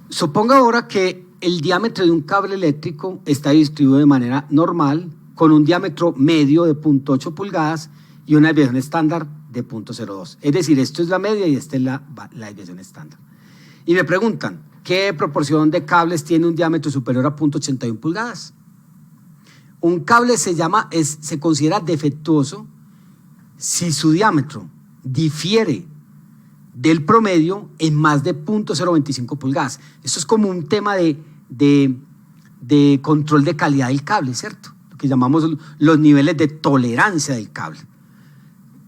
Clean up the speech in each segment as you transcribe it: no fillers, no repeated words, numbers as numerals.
Suponga ahora que el diámetro de un cable eléctrico está distribuido de manera normal, con un diámetro medio de 0.8 pulgadas y una desviación estándar de 0.02. Es decir, esto es la media y esta es la desviación estándar. Y me preguntan, ¿qué proporción de cables tiene un diámetro superior a 0.81 pulgadas? Un cable se considera defectuoso si su diámetro difiere del promedio en más de 0.025 pulgadas. Esto es como un tema de control de calidad del cable, ¿cierto? Lo que llamamos los niveles de tolerancia del cable.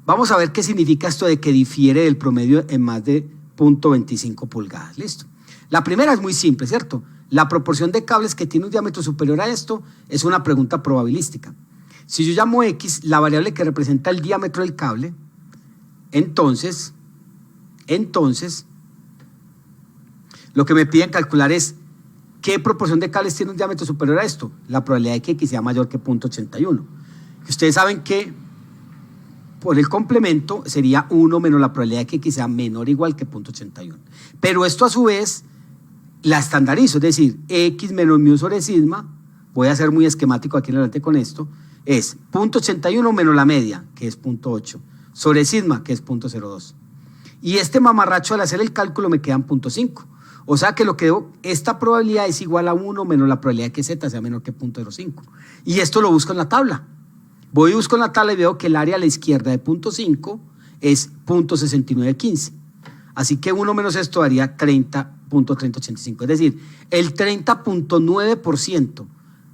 Vamos a ver qué significa esto de que difiere del promedio en más de 0.25 pulgadas. Listo. La primera es muy simple, ¿cierto? La proporción de cables que tiene un diámetro superior a esto es una pregunta probabilística. Si yo llamo X la variable que representa el diámetro del cable, entonces lo que me piden calcular es qué proporción de cables tiene un diámetro superior a esto. La probabilidad de que X sea mayor que 0.81. Ustedes saben que por el complemento sería 1 menos la probabilidad de que X sea menor o igual que 0.81. Pero esto a su vez la estandarizo, es decir, X menos mu sobre sigma, voy a ser muy esquemático aquí en adelante con esto, es 0.81 menos la media, que es 0.8, sobre sigma, que es 0.02. Y este mamarracho al hacer el cálculo me quedan 0.5. O sea que esta probabilidad es igual a 1 menos la probabilidad de que Z sea menor que 0.05. Y esto lo busco en la tabla. Voy y busco en la tabla y veo que el área a la izquierda de 0.5 es 0.6915. Así que 1 menos esto daría 30.3085. Es decir, el 30.9%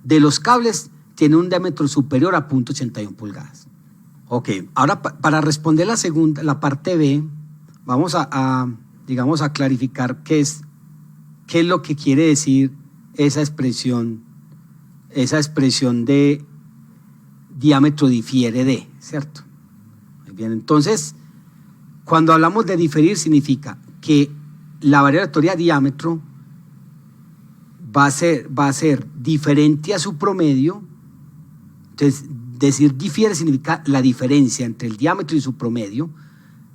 de los cables tiene un diámetro superior a 0.81 pulgadas. Ok, ahora para responder la parte B, vamos a clarificar qué es lo que quiere decir esa expresión de diámetro difiere de, ¿cierto? Muy bien, entonces, cuando hablamos de diferir significa que la variatoria diámetro va a ser diferente a su promedio. Entonces, decir difiere significa la diferencia entre el diámetro y su promedio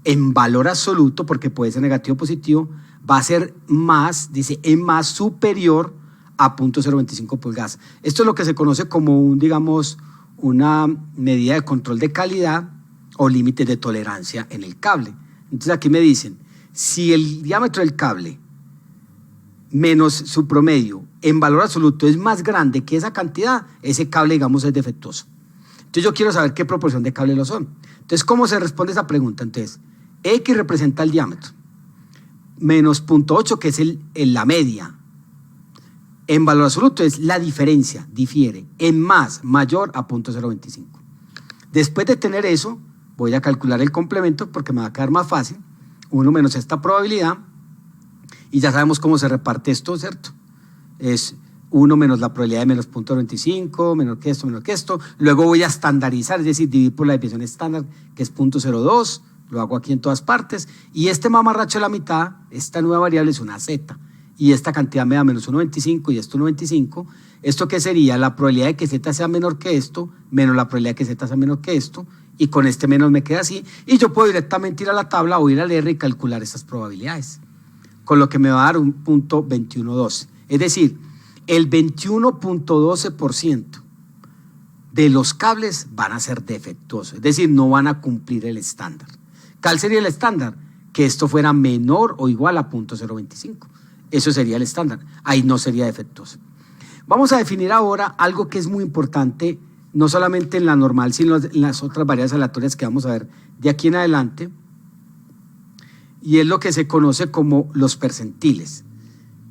en valor absoluto, porque puede ser negativo o positivo, va a ser más, dice, en más superior a 0.025 pulgadas. Esto es lo que se conoce como una medida de control de calidad o límite de tolerancia en el cable. Entonces aquí me dicen, si el diámetro del cable menos su promedio en valor absoluto es más grande que esa cantidad, ese cable, es defectuoso. Entonces yo quiero saber qué proporción de cables lo son. Entonces, ¿cómo se responde esa pregunta? Entonces, X representa el diámetro, menos 0.8, que es la media. En valor absoluto es la diferencia, difiere, en más, mayor a 0.025. Después de tener eso, voy a calcular el complemento porque me va a quedar más fácil. 1 menos esta probabilidad, y ya sabemos cómo se reparte esto, ¿cierto? Es 1 menos la probabilidad de menos 0.25, menor que esto. Luego voy a estandarizar, es decir, dividir por la desviación estándar, que es 0.02, lo hago aquí en todas partes, y este mamarracho de la mitad, esta nueva variable es una Z, y esta cantidad me da menos 1.25 y esto 1.25. ¿Esto qué sería? La probabilidad de que Z sea menor que esto, menos la probabilidad de que Z sea menor que esto, y con este menos me queda así, y yo puedo directamente ir a la tabla o ir al R y calcular estas probabilidades, con lo que me va a dar un punto 21.12. Es decir, el 21.12% de los cables van a ser defectuosos, es decir, no van a cumplir el estándar. ¿Cuál sería el estándar? Que esto fuera menor o igual a 0.025. Eso sería el estándar, ahí no sería defectuoso. Vamos a definir ahora algo que es muy importante, no solamente en la normal, sino en las otras variables aleatorias que vamos a ver de aquí en adelante, y es lo que se conoce como los percentiles,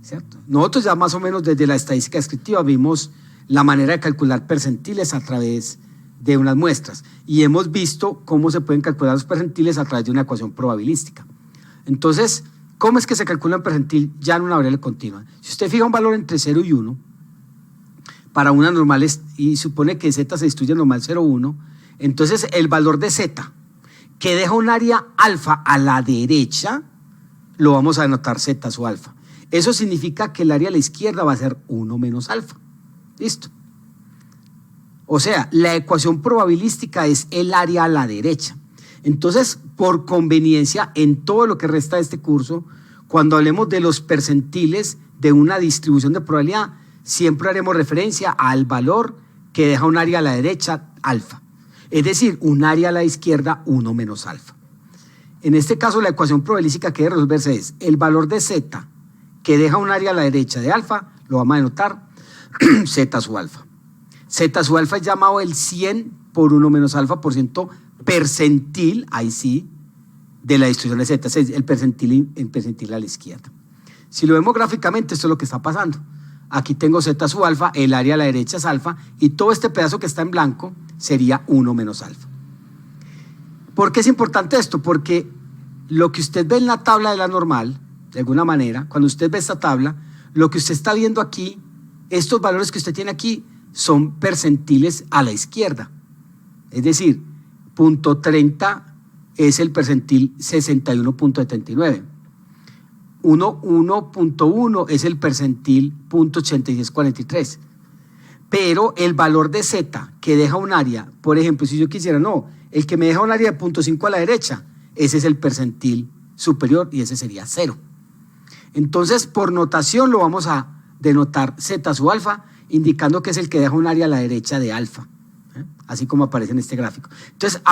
¿cierto? Nosotros ya más o menos desde la estadística descriptiva vimos la manera de calcular percentiles a través de unas muestras, y hemos visto cómo se pueden calcular los percentiles a través de una ecuación probabilística. Entonces, ¿cómo es que se calcula un percentil ya en una variable continua? Si usted fija un valor entre 0 y 1, para una normal y supone que Z se distribuye normal 0, 1, entonces el valor de Z, que deja un área alfa a la derecha, lo vamos a denotar Z su alfa. Eso significa que el área a la izquierda va a ser 1 menos alfa. ¿Listo? O sea, la ecuación probabilística es el área a la derecha. Entonces, por conveniencia, en todo lo que resta de este curso, Cuando hablemos de los percentiles de una distribución de probabilidad, siempre haremos referencia al valor que deja un área a la derecha, alfa. Es decir, un área a la izquierda, 1 menos alfa. En este caso, la ecuación probabilística que debe resolverse es el valor de z que deja un área a la derecha de alfa, lo vamos a denotar z sub alfa. Z sub alfa es llamado el 100 por 1 menos alfa por ciento percentil, ahí sí, de la distribución de z, es el percentil a la izquierda. Si lo vemos gráficamente, esto es lo que está pasando. Aquí tengo z sub alfa, el área a la derecha es alfa, y todo este pedazo que está en blanco sería 1 menos alfa. ¿Por qué es importante esto? Porque lo que usted ve en la tabla de la normal, de alguna manera, cuando usted ve esta tabla, lo que usted está viendo aquí, estos valores que usted tiene aquí, son percentiles a la izquierda. Es decir, punto 30 es el percentil 61.79. 1.1 es el percentil .8643. Pero el valor de z que deja un área, por ejemplo, si yo quisiera, no, el que me deja un área de 0.5 a la derecha, ese es el percentil superior y ese sería 0. Entonces, por notación lo vamos a denotar z sub alfa, indicando que es el que deja un área a la derecha de alfa, así como aparece en este gráfico. Entonces,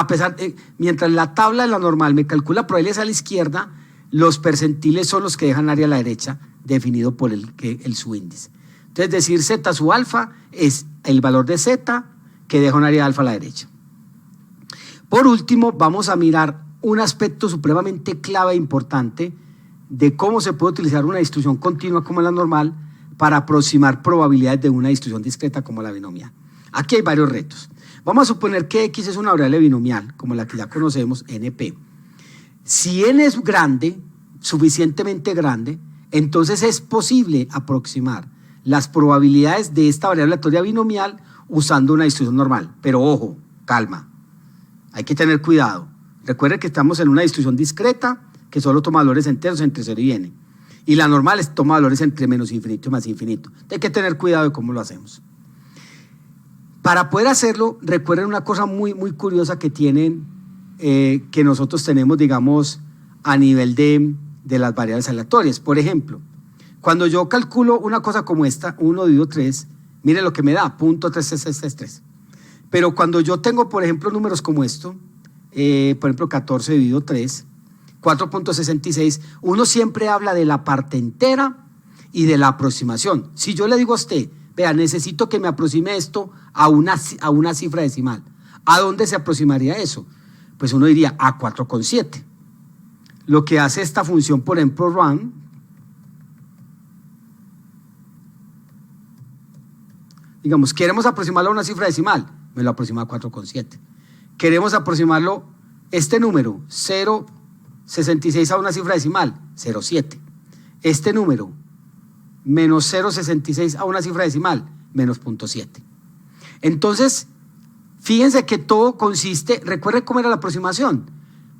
mientras la tabla de la normal me calcula probabilidades a la izquierda, los percentiles son los que dejan área a la derecha, definido por el subíndice. Entonces, decir z sub alfa es el valor de z que deja un área de alfa a la derecha. Por último, vamos a mirar un aspecto supremamente clave e importante de cómo se puede utilizar una distribución continua como la normal para aproximar probabilidades de una distribución discreta como la binomial. Aquí hay varios retos. Vamos a suponer que X es una variable binomial, como la que ya conocemos, NP. Si N es grande, suficientemente grande, entonces es posible aproximar las probabilidades de esta variable aleatoria binomial usando una distribución normal. Pero ojo, calma, hay que tener cuidado. Recuerden que estamos en una distribución discreta que solo toma valores enteros entre 0 y n. Y la normal toma valores entre menos infinito y más infinito. Hay que tener cuidado de cómo lo hacemos. Para poder hacerlo, recuerden una cosa muy curiosa que tienen, que nosotros tenemos, digamos, a nivel de las variables aleatorias. Por ejemplo, cuando yo calculo una cosa como esta, 1 dividido 3, miren lo que me da, 0.3633. Pero cuando yo tengo, por ejemplo, números como esto, por ejemplo, 14 dividido 3, 4.66, uno siempre habla de la parte entera y de la aproximación. Si yo le digo a usted, vea, necesito que me aproxime esto a una cifra decimal, ¿a dónde se aproximaría eso? Pues uno diría a 4,7. Lo que hace esta función, por ejemplo, run, digamos, queremos aproximarlo a una cifra decimal, me lo aproxima a 4,7. Queremos aproximarlo, este número, 0,66 a una cifra decimal, 0,7. Este número, menos 0,66 a una cifra decimal, menos 0.7. Entonces, fíjense que todo consiste, recuerden cómo era la aproximación.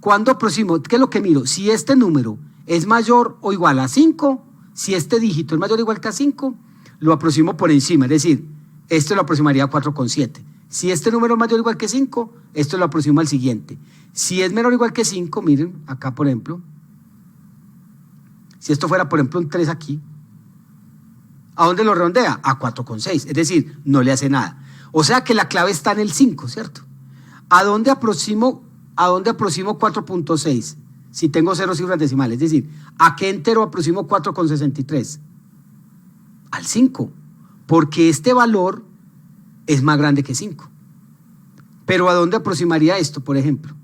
Cuando aproximo, ¿qué es lo que miro? Si este número es mayor o igual a 5, si este dígito es mayor o igual que a 5, lo aproximo por encima, es decir, esto lo aproximaría a 4,7. Si este número es mayor o igual que 5, esto lo aproximo al siguiente. Si es menor o igual que 5, miren, acá por ejemplo, si esto fuera por ejemplo un 3 aquí, ¿a dónde lo redondea? A 4,6, es decir, no le hace nada. O sea que la clave está en el 5, ¿cierto? ¿A dónde aproximo 4,6? Si tengo 0 cifras decimales, es decir, ¿a qué entero aproximo 4,63? Al 5, porque este valor es más grande que 5. Pero ¿a dónde aproximaría esto, por ejemplo?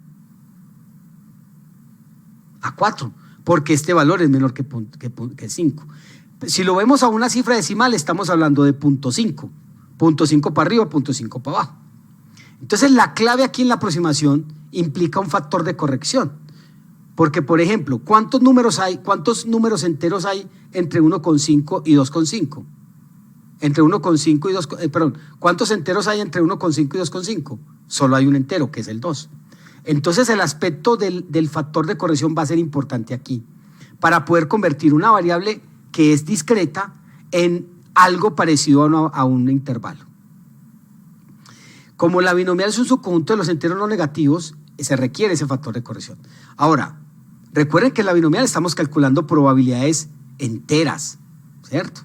A 4, porque este valor es menor que 5. Si lo vemos a una cifra decimal, estamos hablando de 0.5. 0.5 para arriba, 0.5 para abajo. Entonces, la clave aquí en la aproximación implica un factor de corrección. Porque, por ejemplo, ¿cuántos números enteros hay entre 1,5 y 2,5? Entre 1,5 y 2, ¿cuántos enteros hay entre 1,5 y 2,5? Solo hay un entero, que es el 2. Entonces, el aspecto del factor de corrección va a ser importante aquí, para poder convertir una variable que es discreta en algo parecido a un intervalo. Como la binomial es un subconjunto de los enteros no negativos, se requiere ese factor de corrección. Ahora, Recuerden que en la binomial estamos calculando probabilidades enteras, ¿cierto?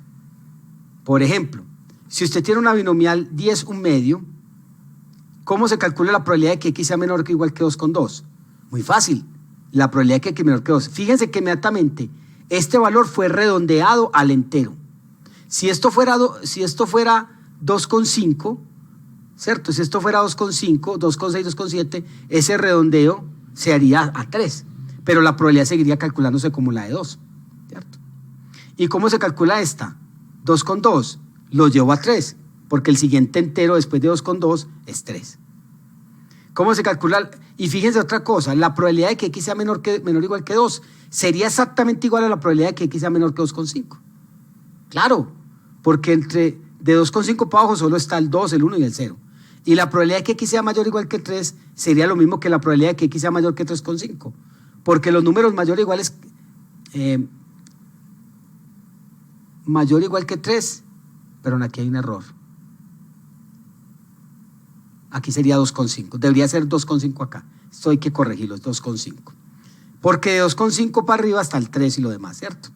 Por ejemplo, si usted tiene una binomial 10, 1/2, ¿cómo se calcula la probabilidad de que x sea menor que o igual que 2,2? Muy fácil, la probabilidad de que x es menor que 2. Fíjense que inmediatamente este valor fue redondeado al entero. Si esto fuera 2,5, ¿cierto? Si esto fuera 2,5, 2,6, 2,7, ese redondeo se haría a 3, pero la probabilidad seguiría calculándose como la de 2, ¿cierto? ¿Y cómo se calcula esta? 2,2, lo llevo a 3, porque el siguiente entero después de 2,2 es 3. ¿Cómo se calcula? Y fíjense otra cosa, la probabilidad de que x sea menor o igual que 2 sería exactamente igual a la probabilidad de que x sea menor que 2,5. Claro, porque de 2,5 para abajo solo está el 2, el 1 y el 0. Y la probabilidad de que x sea mayor o igual que 3 sería lo mismo que la probabilidad de que x sea mayor que 3,5. Porque los números mayor o iguales, mayor o igual que 3, pero aquí hay un error. Aquí sería 2,5, debería ser 2,5 acá. Esto hay que corregirlo, es 2,5. Porque de 2,5 para arriba hasta el 3 y lo demás, ¿cierto?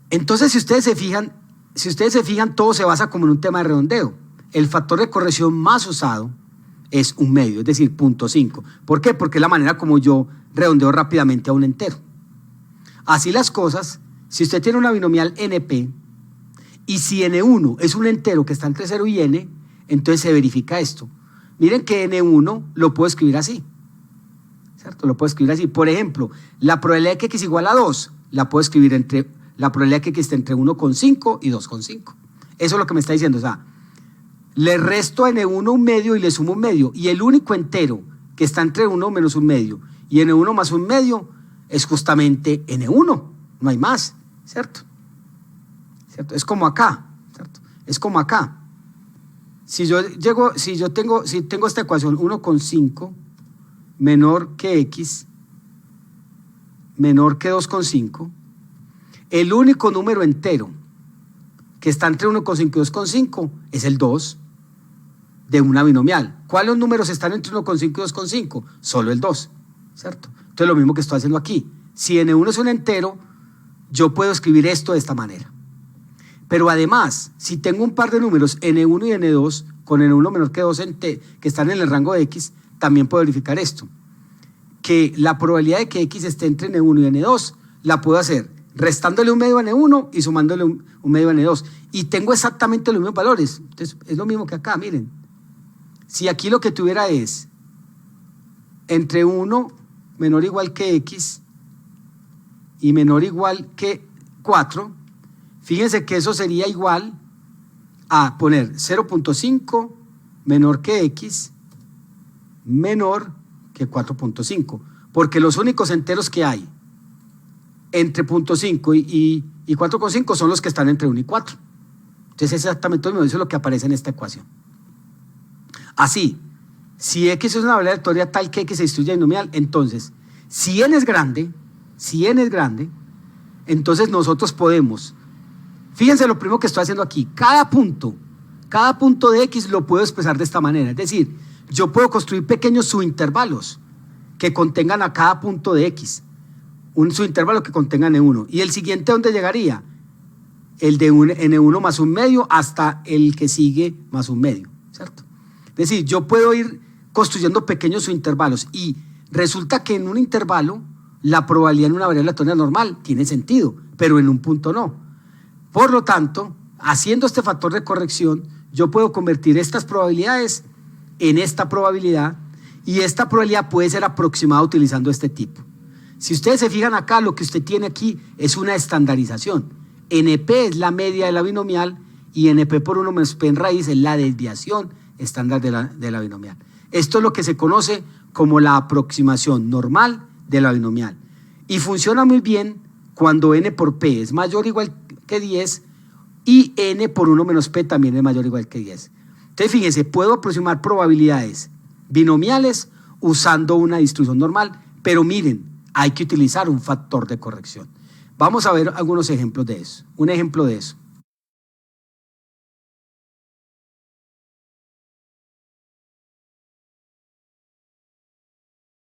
Entonces, si ustedes se fijan, todo se basa como en un tema de redondeo. El factor de corrección más usado es 1/2, es decir, 0,5. ¿Por qué? Porque es la manera como yo redondeo rápidamente a un entero. Así las cosas, si usted tiene una binomial NP, y si N1 es un entero que está entre 0 y N, entonces se verifica esto. Miren que N1 lo puedo escribir así, ¿cierto? Lo puedo escribir así. Por ejemplo, la probabilidad de que x igual a 2, la puedo escribir entre la probabilidad de que x esté entre 1,5 y 2,5. Eso es lo que me está diciendo. O sea, le resto a N1 1/2 y le sumo 1/2. Y el único entero que está entre 1 menos 1/2 y N1 más 1/2 es justamente N1. No hay más, ¿cierto? ¿Cierto? Es como acá, ¿cierto? Es como acá. Si tengo esta ecuación 1,5 menor que x menor que 2,5, el único número entero que está entre 1,5 y 2,5 es el 2 de una binomial. ¿Cuáles números están entre 1,5 y 2,5? Solo el 2, ¿cierto? Entonces lo mismo que estoy haciendo aquí. Si N1 es un entero, yo puedo escribir esto de esta manera. Pero además, si tengo un par de números N1 y N2, con N1 menor que 2 que están en el rango de x, también puedo verificar esto. Que la probabilidad de que x esté entre N1 y N2 la puedo hacer restándole 1/2 a N1 y sumándole 1/2 a N2. Y tengo exactamente los mismos valores. Entonces, es lo mismo que acá, miren. Si aquí lo que tuviera es entre 1 menor o igual que x y menor o igual que 4, fíjense que eso sería igual a poner 0,5 menor que x menor que 4,5, porque los únicos enteros que hay entre 0,5 y 4,5 son los que están entre 1 y 4. Entonces es exactamente lo mismo, eso es lo que aparece en esta ecuación. Así, si x es una variable aleatoria tal que x se distribuye binomial, entonces, si n es grande, entonces nosotros podemos, fíjense lo primero que estoy haciendo aquí, cada punto de x lo puedo expresar de esta manera, es decir, yo puedo construir pequeños subintervalos que contengan a cada punto de x, un subintervalo que contenga N1, y el siguiente, ¿dónde llegaría? El de N1 más 1/2 hasta el que sigue más 1/2, ¿cierto? Es decir, yo puedo ir construyendo pequeños subintervalos y resulta que en un intervalo la probabilidad en una variable aleatoria normal tiene sentido, pero en un punto no. Por lo tanto, haciendo este factor de corrección, yo puedo convertir estas probabilidades en esta probabilidad y esta probabilidad puede ser aproximada utilizando este tipo. Si ustedes se fijan acá, lo que usted tiene aquí es una estandarización. NP es la media de la binomial y NP por 1 menos P en raíz es la desviación estándar de la binomial. Esto es lo que se conoce como la aproximación normal de la binomial. Y funciona muy bien cuando N por P es mayor o igual que 10 y N por 1 menos P también es mayor o igual que 10. Entonces fíjense, puedo aproximar probabilidades binomiales usando una distribución normal, pero miren, hay que utilizar un factor de corrección. Vamos a ver algunos ejemplos de eso. Un ejemplo de eso.